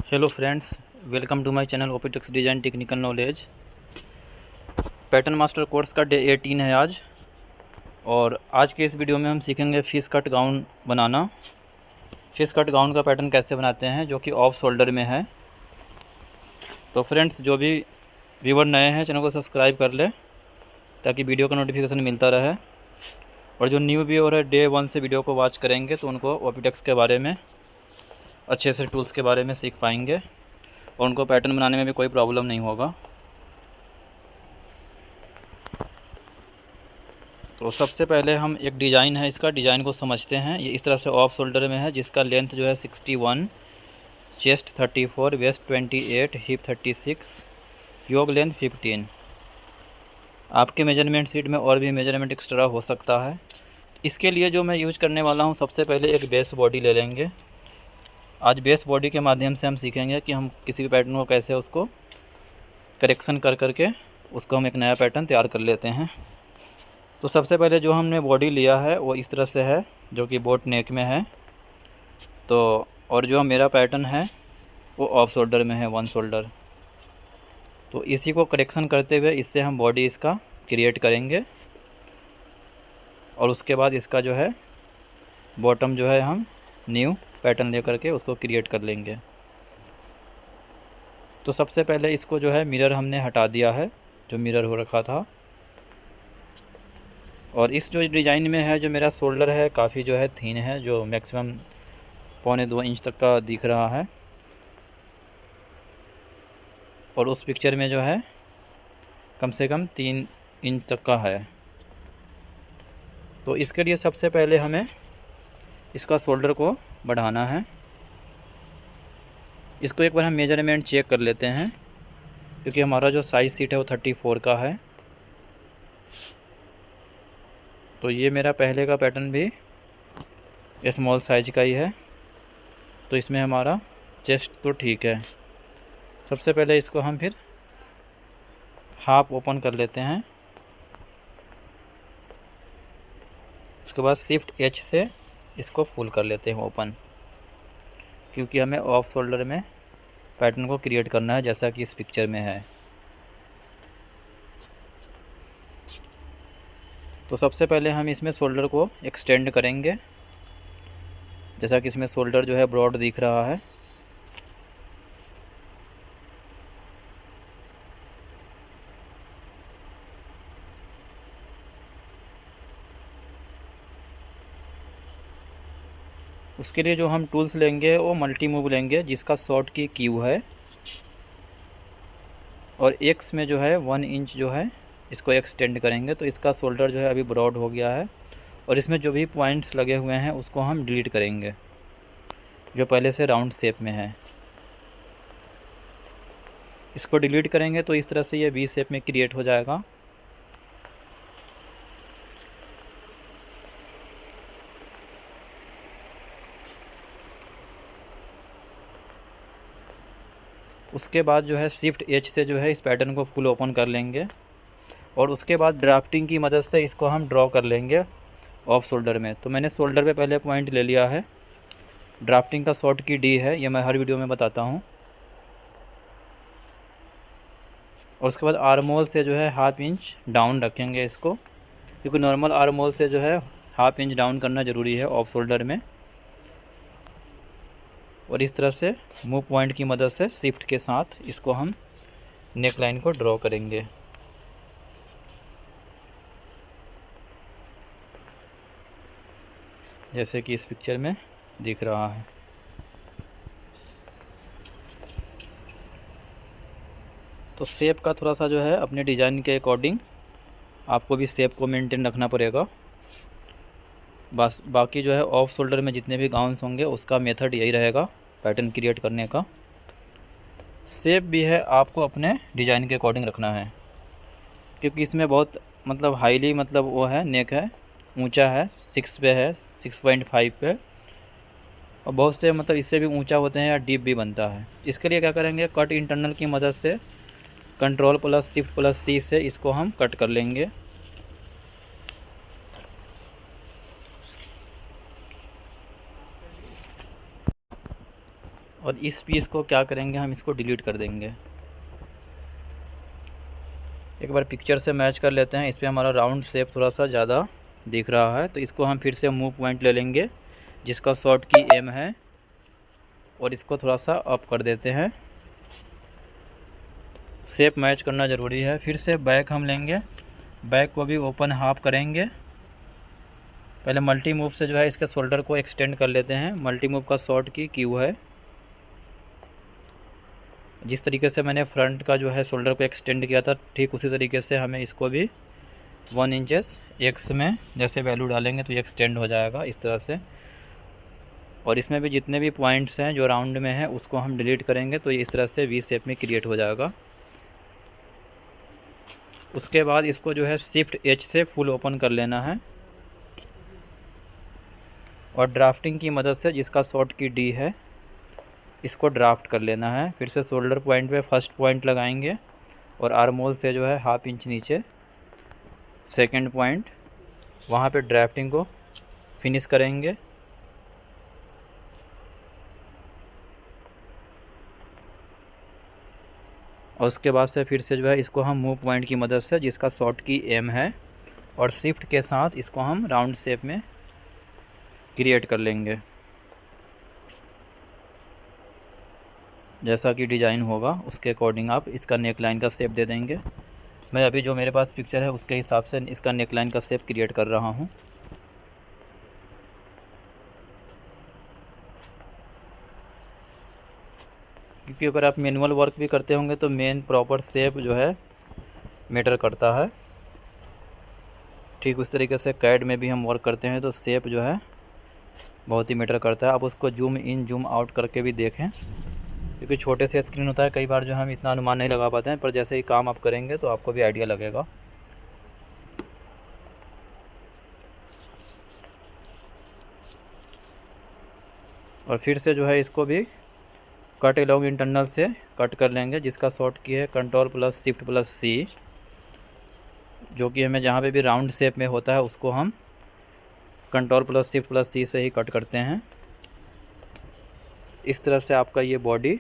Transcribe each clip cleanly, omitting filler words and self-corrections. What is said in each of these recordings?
Hello friends, welcome to my channel ओपीटेक्स design technical knowledge. Pattern master course का day 18 है आज। और आज के इस वीडियो में हम सीखेंगे फिश कट गाउन बनाना। फिश कट गाउन का पैटर्न कैसे बनाते हैं, जो कि ऑफ शोल्डर में है। तो फ्रेंड्स, जो भी व्यूवर नए हैं चैनल को सब्सक्राइब कर ले ताकि वीडियो का नोटिफिकेशन मिलता रहे। और जो न्यू व्यूवर है डे 1 से वीडियो को वॉच करेंगे तो उनको ओपीटेक्स के बारे में, अच्छे से टूल्स के बारे में सीख पाएंगे और उनको पैटर्न बनाने में भी कोई प्रॉब्लम नहीं होगा। तो सबसे पहले हम एक डिज़ाइन है, इसका डिज़ाइन को समझते हैं। ये इस तरह से ऑफ शोल्डर में है, जिसका लेंथ जो है 61, चेस्ट 34, वेस्ट 28, हिप 36, योक लेंथ 15। आपके मेजरमेंट शीट में और भी मेजरमेंट एक्स्ट्रा हो सकता है। इसके लिए जो मैं यूज़ करने वाला हूँ, सबसे पहले एक बेस बॉडी ले लेंगे। आज बेस बॉडी के माध्यम से हम सीखेंगे कि हम किसी भी पैटर्न को कैसे उसको करेक्शन कर करके उसको हम एक नया पैटर्न तैयार कर लेते हैं। तो सबसे पहले जो हमने बॉडी लिया है वो इस तरह से है, जो कि बोट नेक में है। तो और जो मेरा पैटर्न है वो ऑफ शोल्डर में है, 1 शोल्डर। तो इसी को करेक्शन करते हुए इससे हम बॉडी इसका क्रिएट करेंगे और उसके बाद इसका जो है बॉटम जो है हम न्यू पैटर्न लेकर के उसको क्रिएट कर लेंगे। तो सबसे पहले इसको जो है मिरर हमने हटा दिया है, जो मिरर हो रखा था। और इस जो डिज़ाइन में है, जो मेरा शोल्डर है काफ़ी जो है थीन है, जो मैक्सिमम 1.25 इंच तक का दिख रहा है। और उस पिक्चर में जो है कम से कम 3 इंच तक का है। तो इसके लिए सबसे पहले हमें इसका शोल्डर को बढ़ाना है। इसको एक बार हम मेजरमेंट चेक कर लेते हैं, क्योंकि हमारा जो साइज़ सीट है वो 34 का है। तो ये मेरा पहले का पैटर्न भी स्मॉल साइज का ही है, तो इसमें हमारा चेस्ट तो ठीक है। सबसे पहले इसको हम फिर हाफ ओपन कर लेते हैं। उसके बाद शिफ्ट एच से इसको फुल कर लेते हैं ओपन, क्योंकि हमें ऑफ शोल्डर में पैटर्न को क्रिएट करना है, जैसा कि इस पिक्चर में है। तो सबसे पहले हम इसमें शोल्डर को एक्सटेंड करेंगे, जैसा कि इसमें शोल्डर जो है ब्रॉड दिख रहा है। उसके लिए जो हम टूल्स लेंगे वो मल्टी मूव लेंगे, जिसका शॉर्ट की क्यू है। और एक्स में जो है 1 इंच जो है इसको एक्सटेंड करेंगे, तो इसका शोल्डर जो है अभी ब्रॉड हो गया है। और इसमें जो भी पॉइंट्स लगे हुए हैं उसको हम डिलीट करेंगे, जो पहले से राउंड शेप में है। इसको डिलीट करेंगे तो इस तरह से ये वी शेप में क्रिएट हो जाएगा। उसके बाद जो है शिफ्ट एच से जो है इस पैटर्न को फुल ओपन कर लेंगे। और उसके बाद ड्राफ्टिंग की मदद से इसको हम ड्रॉ कर लेंगे ऑफ शोल्डर में। तो मैंने शोल्डर पे पहले पॉइंट ले लिया है। ड्राफ्टिंग का शॉर्ट की डी है, ये मैं हर वीडियो में बताता हूँ। और उसके बाद आर्मोल से जो है हाफ इंच डाउन रखेंगे इसको, क्योंकि नॉर्मल आर्मोल से जो है हाफ इंच डाउन करना ज़रूरी है ऑफ शोल्डर में। और इस तरह से मूव पॉइंट की मदद से शिफ्ट के साथ इसको हम नेक लाइन को ड्रॉ करेंगे। जैसे कि इस पिक्चर में दिख रहा है। तो शेप का थोड़ा सा जो है अपने डिज़ाइन के अकॉर्डिंग आपको भी शेप को मेंटेन रखना पड़ेगा। बस बाकी जो है ऑफ शोल्डर में जितने भी गाउन्स होंगे उसका मेथड यही रहेगा पैटर्न क्रिएट करने का। शेप भी है आपको अपने डिज़ाइन के अकॉर्डिंग रखना है, क्योंकि इसमें बहुत मतलब हाईली मतलब वो है, नेक है, ऊंचा है, 6 पे है, 6.5 पे। और बहुत से मतलब इससे भी ऊंचा होते हैं या डीप भी बनता है। इसके लिए क्या करेंगे, कट इंटरनल की मदद से कंट्रोल प्लस शिफ्ट प्लस सी से इसको हम कट कर लेंगे। और इस पीस को क्या करेंगे, हम इसको डिलीट कर देंगे। एक बार पिक्चर से मैच कर लेते हैं। इस पर हमारा राउंड शेप थोड़ा सा ज़्यादा दिख रहा है, तो इसको हम फिर से मूव पॉइंट ले लेंगे जिसका शॉर्ट की एम है, और इसको थोड़ा सा अप कर देते हैं। शेप मैच करना ज़रूरी है। फिर से बैक हम लेंगे, बैक को भी ओपन हाफ करेंगे। पहले मल्टी मूव से जो है इसके शोल्डर को एक्सटेंड कर लेते हैं। मल्टी मूव का शॉर्ट की क्यू है। जिस तरीके से मैंने फ्रंट का जो है शोल्डर को एक्सटेंड किया था, ठीक उसी तरीके से हमें इसको भी 1 इंचेस एक्स में जैसे वैल्यू डालेंगे तो ये एक्सटेंड हो जाएगा इस तरह से। और इसमें भी जितने भी पॉइंट्स हैं जो राउंड में हैं उसको हम डिलीट करेंगे तो ये इस तरह से वी शेप में क्रिएट हो जाएगा। उसके बाद इसको जो है शिफ्ट एच से फुल ओपन कर लेना है, और ड्राफ्टिंग की मदद से जिसका शॉर्ट की डी है इसको ड्राफ्ट कर लेना है। फिर से शोल्डर पॉइंट पे फर्स्ट पॉइंट लगाएंगे और आर्म होल से जो है हाफ इंच नीचे सेकंड पॉइंट, वहाँ पे ड्राफ्टिंग को फिनिश करेंगे। और उसके बाद से फिर से जो है इसको हम मूव पॉइंट की मदद से जिसका शॉर्ट की एम है और शिफ्ट के साथ इसको हम राउंड शेप में क्रिएट कर लेंगे। जैसा कि डिज़ाइन होगा उसके अकॉर्डिंग आप इसका नेक लाइन का शेप दे देंगे। मैं अभी जो मेरे पास पिक्चर है उसके हिसाब से इसका नेक लाइन का शेप क्रिएट कर रहा हूँ। क्योंकि अगर आप मैनुअल वर्क भी करते होंगे तो मेन प्रॉपर शेप जो है मैटर करता है। ठीक उस तरीके से कैड में भी हम वर्क करते हैं तो शेप जो है बहुत ही मैटर करता है। आप उसको जूम इन जूम आउट करके भी देखें, क्योंकि छोटे से स्क्रीन होता है, कई बार जो हम इतना अनुमान नहीं लगा पाते हैं, पर जैसे ही काम आप करेंगे तो आपको भी आइडिया लगेगा। और फिर से जो है इसको भी कट अलोंग इंटरनल से कट कर लेंगे जिसका शॉर्ट की है कंट्रोल प्लस शिफ्ट प्लस सी, जो कि हमें जहाँ पे भी राउंड शेप में होता है उसको हम कंट्रोल प्लस शिफ्ट प्लस सी से ही कट करते हैं। इस तरह से आपका ये बॉडी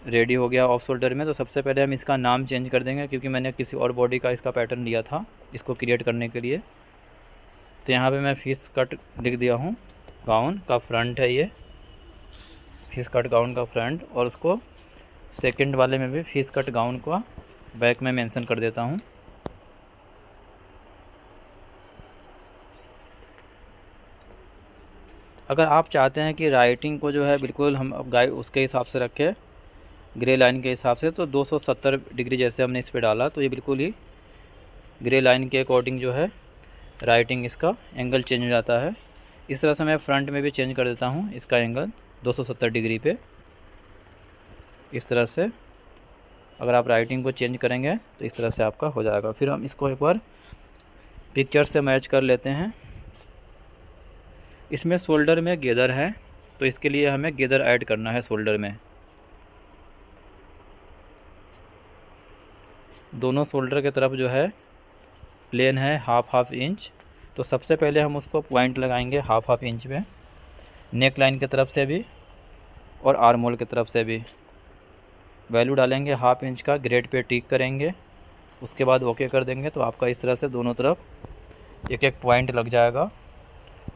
रेडी हो गया ऑफ शोल्डर में। तो सबसे पहले हम इसका नाम चेंज कर देंगे, क्योंकि मैंने किसी और बॉडी का इसका पैटर्न लिया था इसको क्रिएट करने के लिए। तो यहाँ पे मैं फिश कट लिख दिया हूँ, गाउन का फ्रंट है ये, फिश कट गाउन का फ्रंट, और उसको सेकंड वाले में भी फिश कट गाउन का बैक में मेंशन कर देता हूँ। अगर आप चाहते हैं कि राइटिंग को जो है बिल्कुल हम अब उसके हिसाब से रखें ग्रे लाइन के हिसाब से, तो 270 डिग्री जैसे हमने इस पर डाला तो ये बिल्कुल ही ग्रे लाइन के अकॉर्डिंग जो है राइटिंग इसका एंगल चेंज हो जाता है। इस तरह से मैं फ्रंट में भी चेंज कर देता हूँ इसका एंगल 270 डिग्री पे। इस तरह से अगर आप राइटिंग को चेंज करेंगे तो इस तरह से आपका हो जाएगा। फिर हम इसको एक बार पिक्चर से मैच कर लेते हैं। इसमें शोल्डर में गेदर है तो इसके लिए हमें गेदर ऐड करना है शोल्डर में। दोनों शोल्डर की तरफ जो है प्लेन है हाफ इंच, तो सबसे पहले हम उसको पॉइंट लगाएंगे हाफ इंच में, नेक लाइन की तरफ से भी और आर्म होल की तरफ से भी वैल्यू डालेंगे हाफ इंच का, ग्रेड पे टिक करेंगे, उसके बाद ओके कर देंगे तो आपका इस तरह से दोनों तरफ एक एक पॉइंट लग जाएगा।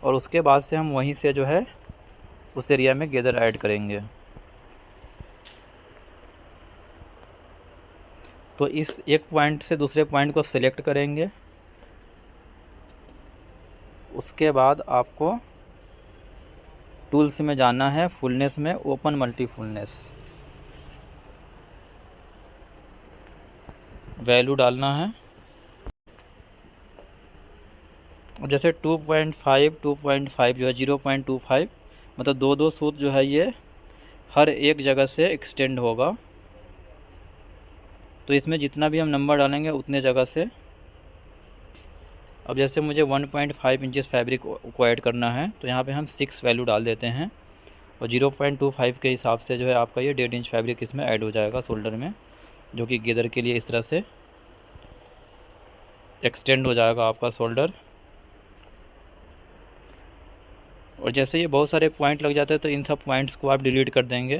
और उसके बाद से हम वहीं से जो है उस एरिया में गेदर ऐड करेंगे। तो इस एक पॉइंट से दूसरे पॉइंट को सिलेक्ट करेंगे, उसके बाद आपको टूल्स में जाना है, फुलनेस में ओपन मल्टी फुलनेस, वैल्यू डालना है। और जैसे 2.5 जो है 0.25 मतलब दो सूत जो है ये हर एक जगह से एक्सटेंड होगा। तो इसमें जितना भी हम नंबर डालेंगे उतने जगह से। अब जैसे मुझे 1.5 इंचेस फैब्रिक को ऐड करना है तो यहाँ पे हम 6 वैल्यू डाल देते हैं, और 0.25 के हिसाब से जो है आपका ये 1.5 इंच फैब्रिक इसमें ऐड हो जाएगा शोल्डर में, जो कि गेदर के लिए इस तरह से एक्सटेंड हो जाएगा आपका शोल्डर। और जैसे ये बहुत सारे पॉइंट लग जाते हैं तो इन सब पॉइंट्स को आप डिलीट कर देंगे,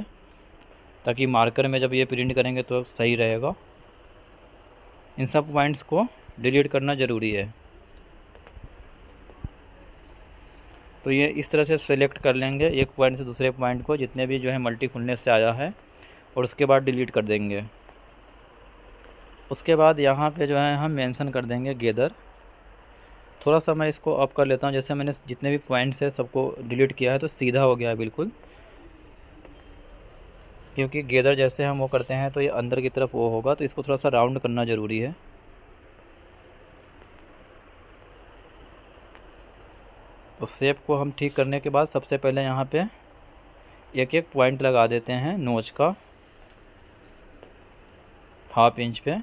ताकि मार्कर में जब ये प्रिंट करेंगे तो सही रहेगा। इन सब पॉइंट्स को डिलीट करना ज़रूरी है। तो ये इस तरह से सेलेक्ट कर लेंगे एक पॉइंट से दूसरे पॉइंट को, जितने भी जो है मल्टी फुलनेस से आया है, और उसके बाद डिलीट कर देंगे। उसके बाद यहाँ पे जो है हम मेंशन कर देंगे गेदर। थोड़ा सा मैं इसको अप कर लेता हूँ, जैसे मैंने जितने भी पॉइंट्स है सबको डिलीट किया है तो सीधा हो गया है बिल्कुल, क्योंकि गेदर जैसे हम वो करते हैं तो ये अंदर की तरफ वो होगा, तो इसको थोड़ा सा राउंड करना ज़रूरी है। तो शेप को हम ठीक करने के बाद सबसे पहले यहाँ पे एक एक पॉइंट लगा देते हैं नोच का, 1/2 इंच पे।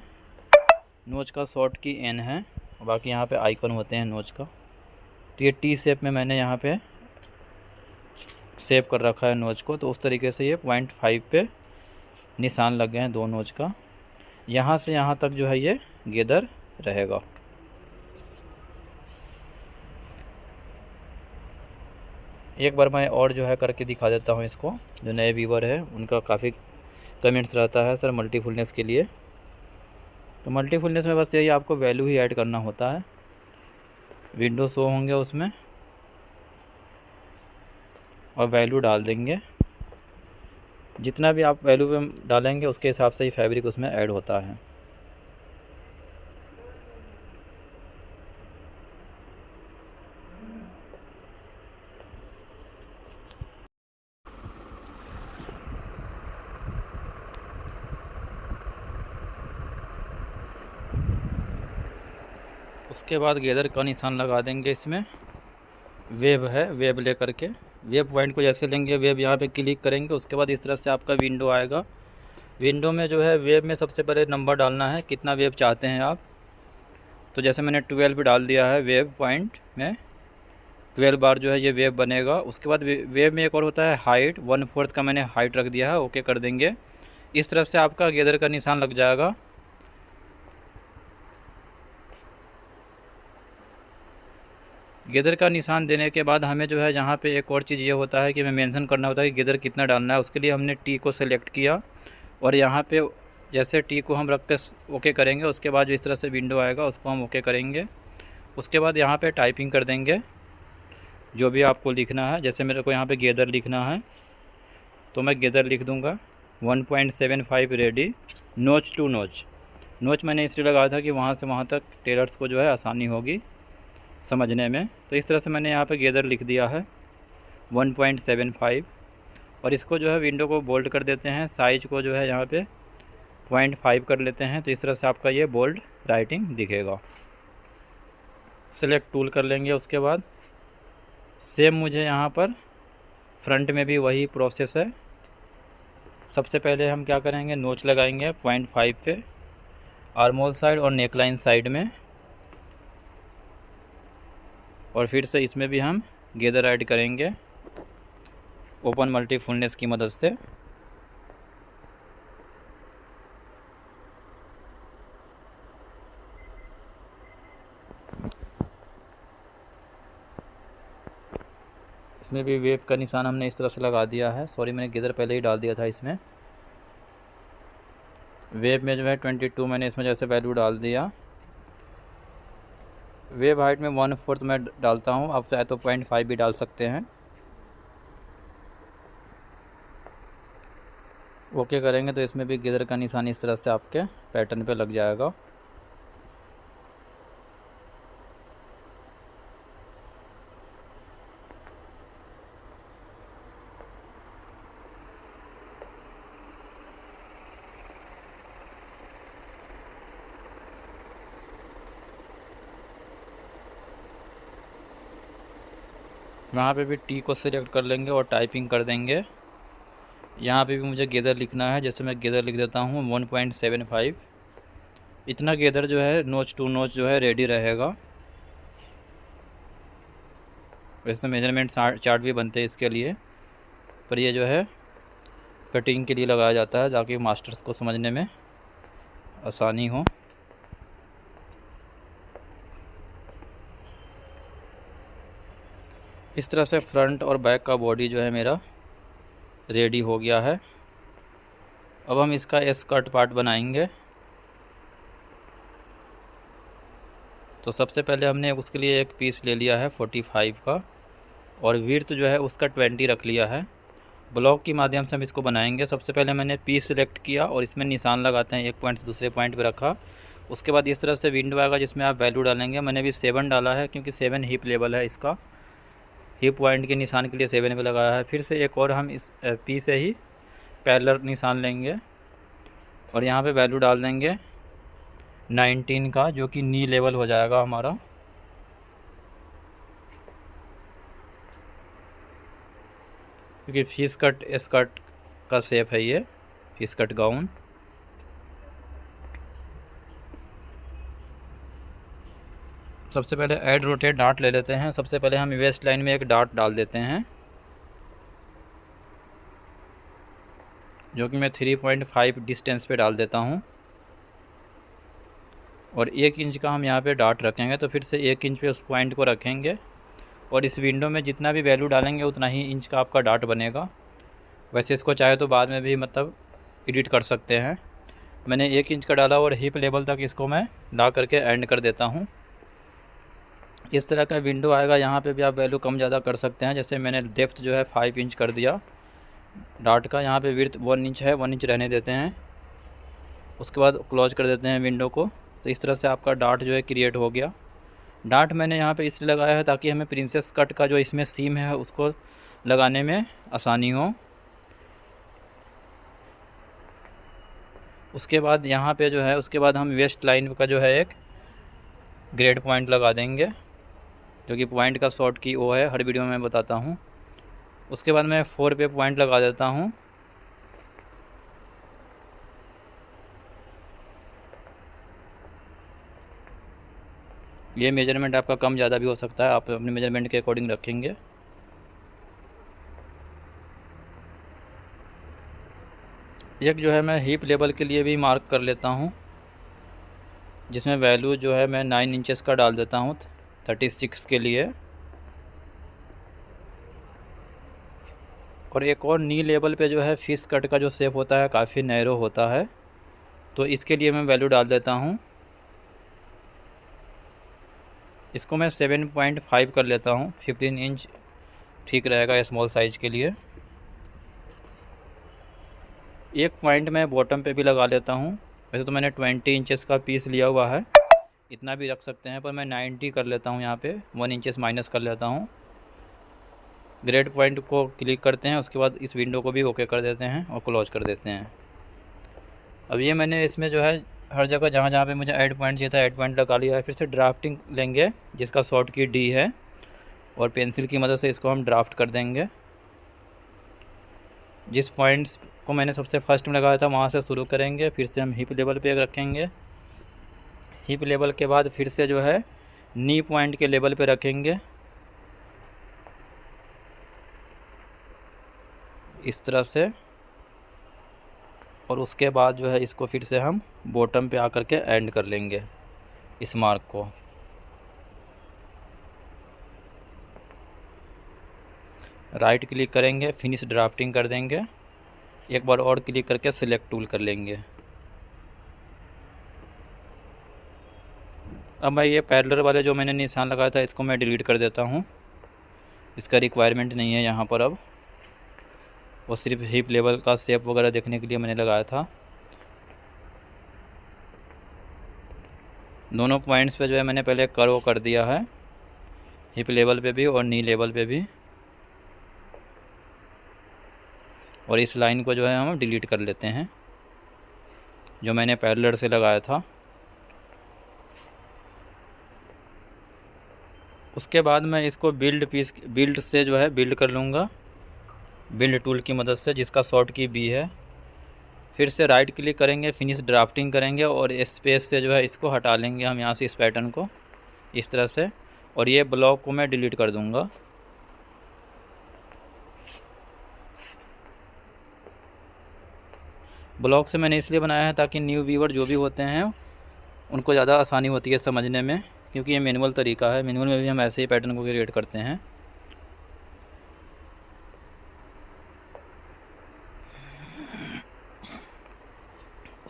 नोच का शॉर्ट की एन है, बाकी यहाँ पे आइकन होते हैं नोच का। तो ये टी शेप में मैंने यहाँ पे सेव कर रखा है नोच को, तो उस तरीके से ये 0.5 पे निशान लग गए हैं 2 नोच का। यहाँ से यहाँ तक जो है ये गेदर रहेगा। एक बार मैं और जो है करके दिखा देता हूँ इसको, जो नए व्यूवर है उनका काफ़ी कमेंट्स रहता है सर मल्टी फुलनेस के लिए। तो मल्टी फुलनेस में बस यही आपको वैल्यू ही ऐड करना होता है, विंडो शो होंगे उसमें और वैल्यू डाल देंगे। जितना भी आप वैल्यू पे डालेंगे उसके हिसाब से ही फैब्रिक उसमें ऐड होता है। उसके बाद गेदर का निशान लगा देंगे। इसमें वेब है, वेब ले करके वेब पॉइंट को जैसे लेंगे, वेब यहाँ पे क्लिक करेंगे, उसके बाद इस तरह से आपका विंडो आएगा। विंडो में जो है वेब में सबसे पहले नंबर डालना है, कितना वेब चाहते हैं आप। तो जैसे मैंने 12 डाल दिया है वेब पॉइंट में, 12 बार जो है ये वेब बनेगा। उसके बाद वेब में एक और होता है हाइट, 1/4 का मैंने हाइट रख दिया है, ओके कर देंगे। इस तरह से आपका गेदर का निशान लग जाएगा। गेदर का निशान देने के बाद हमें जो है यहाँ पे एक और चीज़ ये होता है कि हमें मेंशन करना होता है कि गेदर कितना डालना है। उसके लिए हमने टी को सिलेक्ट किया और यहाँ पे जैसे टी को हम रख के ओके करेंगे, उसके बाद जो इस तरह से विंडो आएगा उसको हम ओके करेंगे। उसके बाद यहाँ पे टाइपिंग कर देंगे जो भी आपको लिखना है। जैसे मेरे को यहाँ पे गेदर लिखना है तो मैं गेदर लिख दूँगा 1.75 रेडी नोच टू नोच। नोच मैंने इसलिए लगाया था कि वहाँ से वहाँ तक टेलर्स को जो है आसानी होगी समझने में। तो इस तरह से मैंने यहाँ पे गेदर लिख दिया है 1.75 और इसको जो है विंडो को बोल्ड कर देते हैं। साइज को जो है यहाँ पे 0.5 कर लेते हैं, तो इस तरह से आपका ये बोल्ड राइटिंग दिखेगा। सेलेक्ट टूल कर लेंगे। उसके बाद सेम मुझे यहाँ पर फ्रंट में भी वही प्रोसेस है। सबसे पहले हम क्या करेंगे, नोच लगाएंगे 0.5 पे आर्महोल साइड और नेकलाइन साइड में, और फिर से इसमें भी हम गेदर ऐड करेंगे ओपन मल्टी फुलनेस की मदद से। इसमें भी वेव का निशान हमने इस तरह से लगा दिया है। सॉरी, मैंने गेदर पहले ही डाल दिया था इसमें। वेव में जो है 22 मैंने इसमें जैसे वैल्यू डाल दिया। वेव हाइट में 1/4 मैं डालता हूँ, आप चाहे तो 0.5 भी डाल सकते हैं। ओके करेंगे तो इसमें भी गेदर का निशान इस तरह से आपके पैटर्न पे लग जाएगा। वहाँ पे भी टी को सिलेक्ट कर लेंगे और टाइपिंग कर देंगे। यहाँ पे भी मुझे गेदर लिखना है, जैसे मैं गेदर लिख देता हूँ 1.75। इतना गेदर जो है नोच टू नोच जो है रेडी रहेगा। वैसे मेजरमेंट चार्ट भी बनते हैं इसके लिए, पर ये जो है कटिंग के लिए लगाया जाता है ताकि मास्टर्स को समझने में आसानी हो। इस तरह से फ्रंट और बैक का बॉडी जो है मेरा रेडी हो गया है। अब हम इसका स्कर्ट पार्ट बनाएंगे। तो सबसे पहले हमने उसके लिए एक पीस ले लिया है 45 का, और विड्थ जो है उसका 20 रख लिया है। ब्लॉक के माध्यम से हम इसको बनाएंगे। सबसे पहले मैंने पीस सेलेक्ट किया और इसमें निशान लगाते हैं, एक पॉइंट से दूसरे पॉइंट पे रखा। उसके बाद इस तरह से विंडो आएगा जिसमें आप वैल्यू डालेंगे। मैंने भी 7 डाला है क्योंकि 7 हिप लेवल है इसका। हिप पॉइंट के निशान के लिए 7 पे लगाया है। फिर से एक और हम इस पी से ही पैरेलल निशान लेंगे और यहाँ पे वैल्यू डाल देंगे 19 का, जो कि नी लेवल हो जाएगा हमारा। क्योंकि फिश कट स्कर्ट का शेप है ये, फिश कट गाउन। सबसे पहले ऐड रोटेट डार्ट ले लेते हैं। सबसे पहले हम वेस्ट लाइन में एक डार्ट डाल देते हैं, जो कि मैं 3.5 डिस्टेंस पे डाल देता हूँ। और 1 इंच का हम यहाँ पे डार्ट रखेंगे, तो फिर से 1 इंच पे उस पॉइंट को रखेंगे। और इस विंडो में जितना भी वैल्यू डालेंगे उतना ही इंच का आपका डार्ट बनेगा। वैसे इसको चाहे तो बाद में भी मतलब एडिट कर सकते हैं। मैंने 1 इंच का डाला और हिप लेवल तक इसको मैं ला करके एंड कर देता हूँ। इस तरह का विंडो आएगा। यहाँ पे भी आप वैल्यू कम ज़्यादा कर सकते हैं। जैसे मैंने डेप्थ जो है 5 इंच कर दिया डार्ट का। यहाँ पे विड्थ 1 इंच है, 1 इंच रहने देते हैं। उसके बाद क्लोज कर देते हैं विंडो को। तो इस तरह से आपका डार्ट जो है क्रिएट हो गया। डार्ट मैंने यहाँ पे इसलिए लगाया है ताकि हमें प्रिंसेस कट का जो इसमें सीम है उसको लगाने में आसानी हो। उसके बाद यहाँ पे जो है उसके बाद हम वेस्ट लाइन का जो है एक ग्रेड पॉइंट लगा देंगे, जो कि पॉइंट का शॉर्ट की वो है, हर वीडियो में बताता हूँ। उसके बाद मैं 4 पे पॉइंट लगा देता हूँ। ये मेजरमेंट आपका कम ज़्यादा भी हो सकता है, आप अपने मेजरमेंट के अकॉर्डिंग रखेंगे। एक जो है मैं हिप लेवल के लिए भी मार्क कर लेता हूँ, जिसमें वैल्यू जो है मैं 9 इंचेस का डाल देता हूँ 36 के लिए। और एक और नी लेवल पे जो है फिश कट का जो शेप होता है काफ़ी नैरो होता है, तो इसके लिए मैं वैल्यू डाल देता हूँ। इसको मैं 7.5 कर लेता हूँ। 15 इंच ठीक रहेगा स्मॉल साइज के लिए। एक पॉइंट मैं बॉटम पे भी लगा लेता हूँ। वैसे तो मैंने 20 इंचेस का पीस लिया हुआ है, इतना भी रख सकते हैं, पर मैं 90 कर लेता हूँ। यहाँ पे 1 इंचेस माइनस कर लेता हूँ। ग्रेड पॉइंट को क्लिक करते हैं, उसके बाद इस विंडो को भी ओके कर देते हैं और क्लोज कर देते हैं। अब ये मैंने इसमें जो है हर जगह जहाँ जहाँ पे मुझे ऐड पॉइंट चाहिए था ऐड पॉइंट लगा लिया है। फिर से ड्राफ्टिंग लेंगे जिसका शॉर्ट की डी है, और पेंसिल की मदद से इसको हम ड्राफ्ट कर देंगे। जिस पॉइंट्स को मैंने सबसे फर्स्ट में लगाया था वहाँ से शुरू करेंगे। फिर से हम हिप लेवल पे रखेंगे। हिप लेवल के बाद फिर से जो है नी पॉइंट के लेवल पे रखेंगे, इस तरह से। और उसके बाद जो है इसको फिर से हम बॉटम पे आकर के एंड कर लेंगे इस मार्क को। राइट क्लिक करेंगे, फिनिश ड्राफ्टिंग कर देंगे। एक बार और क्लिक करके सिलेक्ट टूल कर लेंगे। अब मैं ये पैरेलल वाले जो मैंने निशान लगाया था इसको मैं डिलीट कर देता हूँ। इसका रिक्वायरमेंट नहीं है यहाँ पर अब। वो सिर्फ हिप लेवल का शेप वगैरह देखने के लिए मैंने लगाया था। दोनों पॉइंट्स पे जो है मैंने पहले कर्व कर दिया है, हिप लेवल पे भी और नी लेवल पे भी। और इस लाइन को जो है हम डिलीट कर लेते हैं जो मैंने पैरेलल से लगाया था। उसके बाद मैं इसको बिल्ड से जो है बिल्ड कर लूँगा, बिल्ड टूल की मदद से, जिसका शॉर्ट की बी है। फिर से राइट क्लिक करेंगे, फिनिश ड्राफ्टिंग करेंगे और स्पेस से जो है इसको हटा लेंगे हम यहाँ से, इस पैटर्न को इस तरह से। और ये ब्लॉक को मैं डिलीट कर दूँगा। ब्लॉक से मैंने इसलिए बनाया है ताकि न्यू व्यूअर जो भी होते हैं उनको ज़्यादा आसानी होती है समझने में, क्योंकि ये मैनुअल तरीका है। मैनुअल में भी हम ऐसे ही पैटर्न को क्रिएट करते हैं।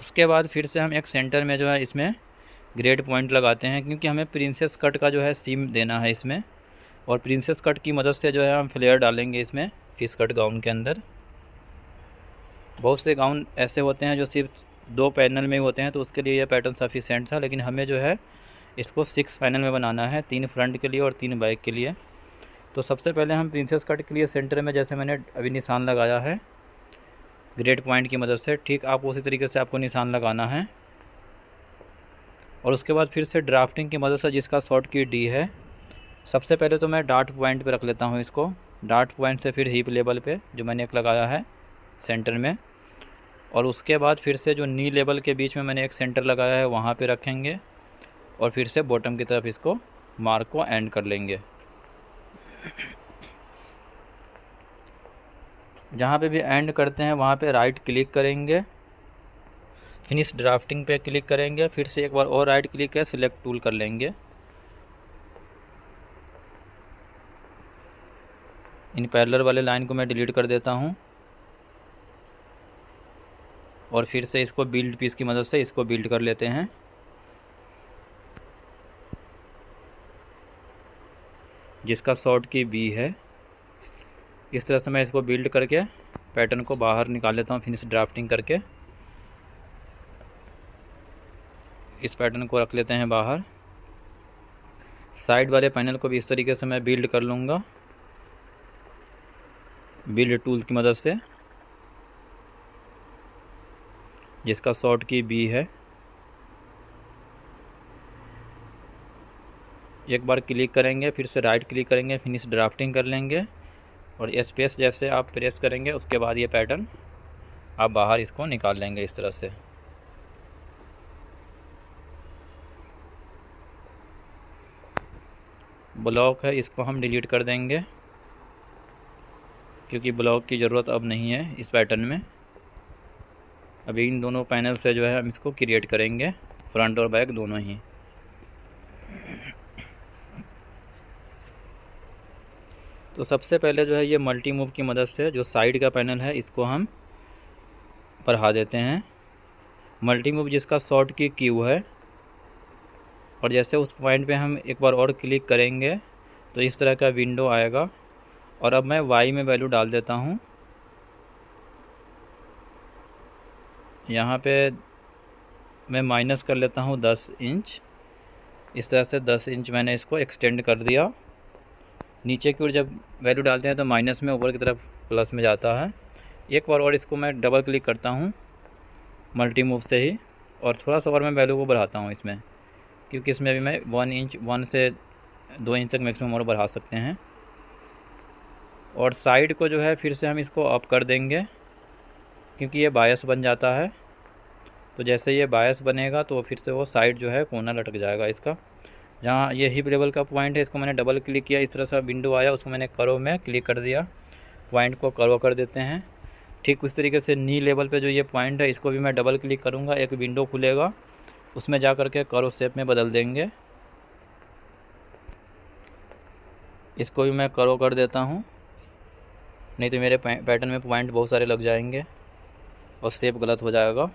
उसके बाद फिर से हम एक सेंटर में जो है इसमें ग्रेड पॉइंट लगाते हैं, क्योंकि हमें प्रिंसेस कट का जो है सीम देना है इसमें, और प्रिंसेस कट की मदद से जो है हम फ्लेयर डालेंगे इसमें फिश कट गाउन के अंदर। बहुत से गाउन ऐसे होते हैं जो सिर्फ 2 पैनल में ही होते हैं, तो उसके लिए ये पैटर्न सफिशेंट था, लेकिन हमें जो है इसको 6 पैनल में बनाना है, 3 फ्रंट के लिए और 3 बैक के लिए। तो सबसे पहले हम प्रिंसेस कट के लिए सेंटर में जैसे मैंने अभी निशान लगाया है ग्रेड पॉइंट की मदद से, ठीक आप उसी तरीके से आपको निशान लगाना है। और उसके बाद फिर से ड्राफ्टिंग की मदद से जिसका शॉर्ट की डी है, सबसे पहले तो मैं डार्ट पॉइंट पे रख लेता हूँ इसको। डार्ट पॉइंट से फिर हिप लेवल पे जो मैंने एक लगाया है सेंटर में, और उसके बाद फिर से जो नी लेवल के बीच में मैंने एक सेंटर लगाया है वहाँ पे रखेंगे, और फिर से बॉटम की तरफ इसको मार्क को एंड कर लेंगे। जहाँ पे भी एंड करते हैं वहाँ पे राइट क्लिक करेंगे, फिनिश ड्राफ्टिंग पे क्लिक करेंगे, फिर से एक बार और राइट क्लिक है सिलेक्ट टूल कर लेंगे। इन पैरेलल वाले लाइन को मैं डिलीट कर देता हूँ, और फिर से इसको बिल्ड पीस की मदद से इसको बिल्ड कर लेते हैं। जिसका शॉर्ट की बी है, इस तरह से मैं इसको बिल्ड करके पैटर्न को बाहर निकाल लेता हूँ फिनिश ड्राफ्टिंग करके। इस पैटर्न को रख लेते हैं बाहर। साइड वाले पैनल को भी इस तरीके से मैं बिल्ड कर लूँगा बिल्ड टूल की मदद से, जिसका शॉर्ट की बी है। एक बार क्लिक करेंगे, फिर से राइट क्लिक करेंगे, फिनिश ड्राफ्टिंग कर लेंगे, और स्पेस जैसे आप प्रेस करेंगे उसके बाद ये पैटर्न आप बाहर इसको निकाल लेंगे इस तरह से। ब्लॉक है इसको हम डिलीट कर देंगे, क्योंकि ब्लॉक की ज़रूरत अब नहीं है इस पैटर्न में। अभी इन दोनों पैनल से जो है हम इसको क्रिएट करेंगे, फ्रंट और बैक दोनों ही। तो सबसे पहले जो है ये मल्टी मूव की मदद से जो साइड का पैनल है इसको हम बढ़ा देते हैं। मल्टी मूव जिसका शॉर्ट की क्यू है, और जैसे उस पॉइंट पे हम एक बार और क्लिक करेंगे तो इस तरह का विंडो आएगा। और अब मैं वाई में वैल्यू डाल देता हूँ। यहाँ पे मैं माइनस कर लेता हूँ 10 इंच। इस तरह से 10 इंच मैंने इसको एक्सटेंड कर दिया। नीचे की ओर जब वैल्यू डालते हैं तो माइनस में, ऊपर की तरफ प्लस में जाता है। एक बार और इसको मैं डबल क्लिक करता हूँ मल्टी मूव से ही, और थोड़ा सा और मैं वैल्यू को बढ़ाता हूँ इसमें, क्योंकि इसमें भी मैं 1 से 2 इंच तक मैक्सिमम और बढ़ा सकते हैं। और साइड को जो है फिर से हम इसको अप कर देंगे, क्योंकि ये बायस बन जाता है। तो जैसे ये बायस बनेगा तो फिर से वो साइड जो है कोना लटक जाएगा इसका। जहाँ ये हिप लेवल का पॉइंट है इसको मैंने डबल क्लिक किया, इस तरह से विंडो आया, उसको मैंने कर्व में क्लिक कर दिया, पॉइंट को कर्व कर देते हैं। ठीक उस तरीके से नी लेवल पे जो ये पॉइंट है इसको भी मैं डबल क्लिक करूँगा, एक विंडो खुलेगा, उसमें जा कर के कर्व शेप में बदल देंगे। इसको भी मैं कर्व कर देता हूँ, नहीं तो मेरे पैटर्न में पॉइंट बहुत सारे लग जाएंगे और शेप गलत हो जाएगा।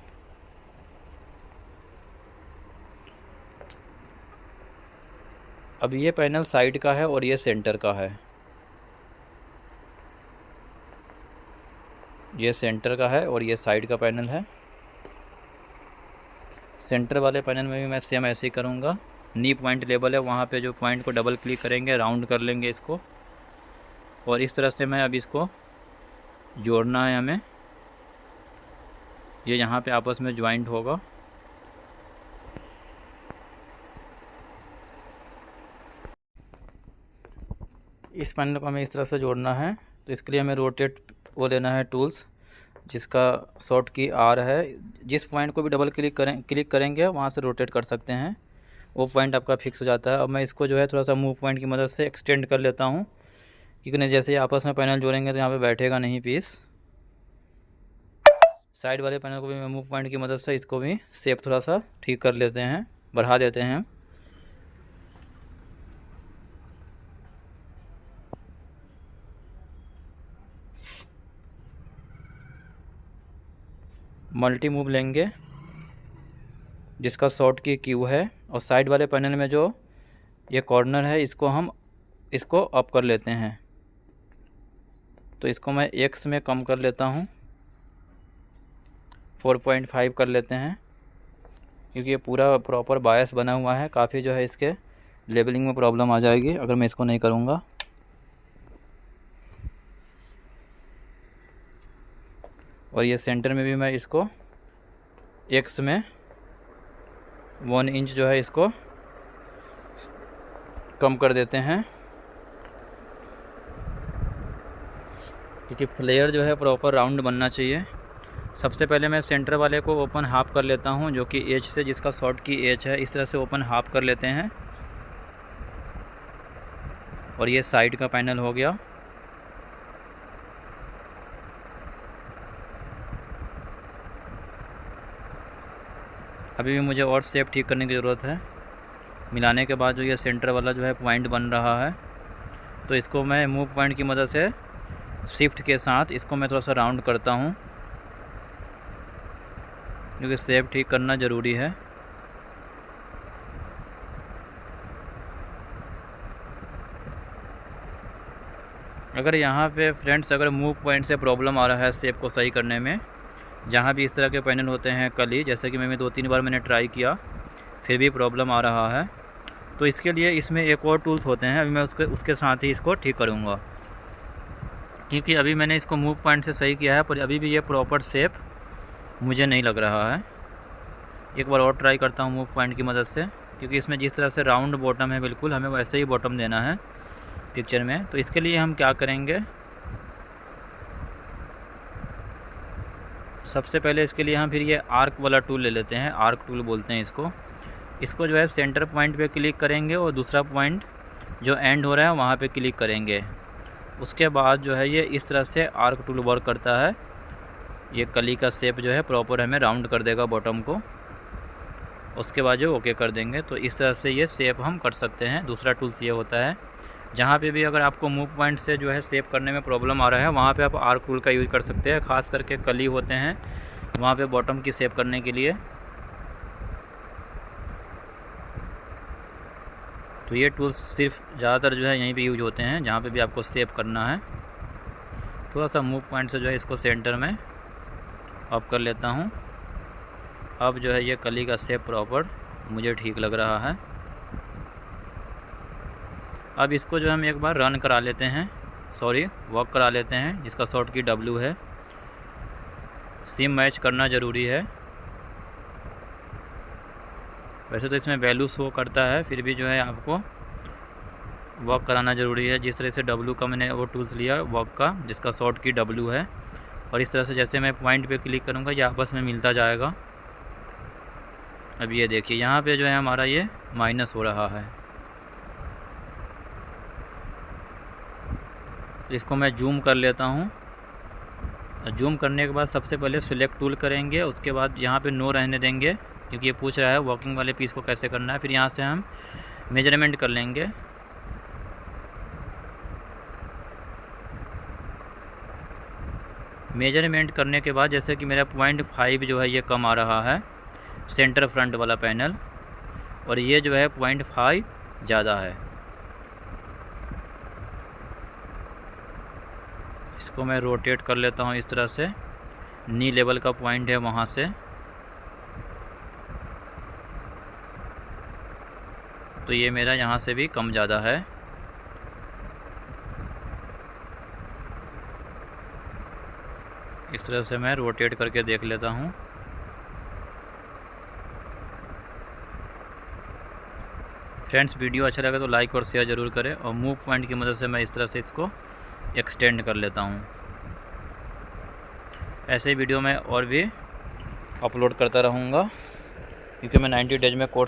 अब ये पैनल साइड का है और ये सेंटर का है। ये सेंटर का है और ये साइड का पैनल है। सेंटर वाले पैनल में भी मैं सेम ऐसे ही करूँगा। नी पॉइंट लेवल है, वहाँ पे जो पॉइंट को डबल क्लिक करेंगे, राउंड कर लेंगे इसको, और इस तरह से मैं अब इसको जोड़ना है हमें। ये यहाँ पे आपस में ज्वाइंट होगा। इस पैनल को हमें इस तरह से जोड़ना है, तो इसके लिए हमें रोटेट वो लेना है टूल्स, जिसका शॉर्ट की आर है। जिस पॉइंट को भी डबल क्लिक करेंगे वहाँ से रोटेट कर सकते हैं, वो पॉइंट आपका फिक्स हो जाता है। अब मैं इसको जो है थोड़ा सा मूव पॉइंट की मदद से एक्सटेंड कर लेता हूँ, क्योंकि नहीं जैसे ही आपस में पैनल जोड़ेंगे तो यहाँ पे बैठेगा नहीं पीस। साइड वाले पैनल को भी मैं मूव पॉइंट की मदद से इसको भी शेप थोड़ा सा ठीक कर लेते हैं, बढ़ा देते हैं। मल्टी मूव लेंगे जिसका शॉर्ट की क्यू है, और साइड वाले पैनल में जो ये कॉर्नर है इसको हम इसको अप कर लेते हैं। तो इसको मैं x में कम कर लेता हूँ, 4.5 कर लेते हैं, क्योंकि ये पूरा प्रॉपर बायस बना हुआ है। काफ़ी जो है इसके लेबलिंग में प्रॉब्लम आ जाएगी अगर मैं इसको नहीं करूँगा। और ये सेंटर में भी मैं इसको x में 1 इंच जो है इसको कम कर देते हैं, क्योंकि फ्लेयर जो है प्रॉपर राउंड बनना चाहिए। सबसे पहले मैं सेंटर वाले को ओपन हाफ कर लेता हूं, जो कि एज से, जिसका शॉर्ट की एज है, इस तरह से ओपन हाफ कर लेते हैं। और ये साइड का पैनल हो गया। अभी भी मुझे और शेप ठीक करने की ज़रूरत है। मिलाने के बाद जो ये सेंटर वाला जो है पॉइंट बन रहा है, तो इसको मैं मूव पॉइंट की मदद से शिफ्ट के साथ इसको मैं थोड़ा सा राउंड करता हूँ, क्योंकि शेप ठीक करना ज़रूरी है। अगर यहाँ पे फ्रेंड्स अगर मूव पॉइंट से प्रॉब्लम आ रहा है शेप को सही करने में, जहाँ भी इस तरह के पैनल होते हैं कली, जैसे कि मैं 2-3 बार मैंने ट्राई किया फिर भी प्रॉब्लम आ रहा है, तो इसके लिए इसमें एक और टूल्स होते हैं। अभी मैं उसके साथ ही इसको ठीक करूँगा, क्योंकि अभी मैंने इसको मूव पॉइंट से सही किया है, पर अभी भी ये प्रॉपर शेप मुझे नहीं लग रहा है। एक बार और ट्राई करता हूँ मूव पॉइंट की मदद से, क्योंकि इसमें जिस तरह से राउंड बॉटम है बिल्कुल हमें वैसे ही बॉटम देना है पिक्चर में। तो इसके लिए हम क्या करेंगे, सबसे पहले इसके लिए हम फिर ये आर्क वाला टूल ले लेते हैं, आर्क टूल बोलते हैं इसको जो है सेंटर पॉइंट पे क्लिक करेंगे और दूसरा पॉइंट जो एंड हो रहा है वहाँ पे क्लिक करेंगे। उसके बाद जो है ये इस तरह से आर्क टूल वर्क करता है। ये कली का शेप जो है प्रॉपर हमें राउंड कर देगा बॉटम को। उसके बाद जो ओके कर देंगे, तो इस तरह से ये शेप हम कर सकते हैं। दूसरा टूल्स ये होता है, जहाँ पे भी अगर आपको मूव पॉइंट से जो है शेप करने में प्रॉब्लम आ रहा है, वहाँ पे आप आर्क टूल का यूज़ कर सकते हैं। ख़ास करके कली होते हैं वहाँ पे बॉटम की शेप करने के लिए। तो ये टूल्स सिर्फ ज़्यादातर जो है यहीं पे यूज होते हैं, जहाँ पे भी आपको शेप करना है। थोड़ा सा मूव पॉइंट से जो है इसको सेंटर में अप कर लेता हूँ। अब जो है ये कली का शेप प्रॉपर मुझे ठीक लग रहा है। अब इसको जो हम एक बार रन करा लेते हैं, वर्क करा लेते हैं, जिसका शॉर्ट की W है। सिम मैच करना ज़रूरी है। वैसे तो इसमें वैल्यू शो करता है, फिर भी जो है आपको वर्क कराना ज़रूरी है। जिस तरह से W का मैंने वो टूल्स लिया वर्क का, जिसका शॉर्ट की W है, और इस तरह से जैसे मैं पॉइंट पे क्लिक करूँगा ये आपस में मिलता जाएगा। अब ये देखिए यहाँ पे जो है हमारा ये माइनस हो रहा है। इसको मैं जूम कर लेता हूँ। जूम करने के बाद सबसे पहले सिलेक्ट टूल करेंगे, उसके बाद यहाँ पे नो रहने देंगे, क्योंकि ये पूछ रहा है वॉकिंग वाले पीस को कैसे करना है। फिर यहाँ से हम मेजरमेंट कर लेंगे। मेजरमेंट करने के बाद जैसे कि मेरा 0.5 जो है ये कम आ रहा है सेंटर फ्रंट वाला पैनल, और ये जो है 0.5 ज़्यादा है। इसको मैं रोटेट कर लेता हूँ इस तरह से, नी लेवल का पॉइंट है वहाँ से। तो ये मेरा यहाँ से भी कम ज़्यादा है। इस तरह से मैं रोटेट करके देख लेता हूँ। फ्रेंड्स वीडियो अच्छा लगे तो लाइक और शेयर ज़रूर करें, और मूव पॉइंट की मदद से मैं इस तरह से इसको एक्सटेंड कर लेता हूँ। ऐसे वीडियो मैं और भी अपलोड करता रहूँगा, क्योंकि मैं 90 डेज में कोर्स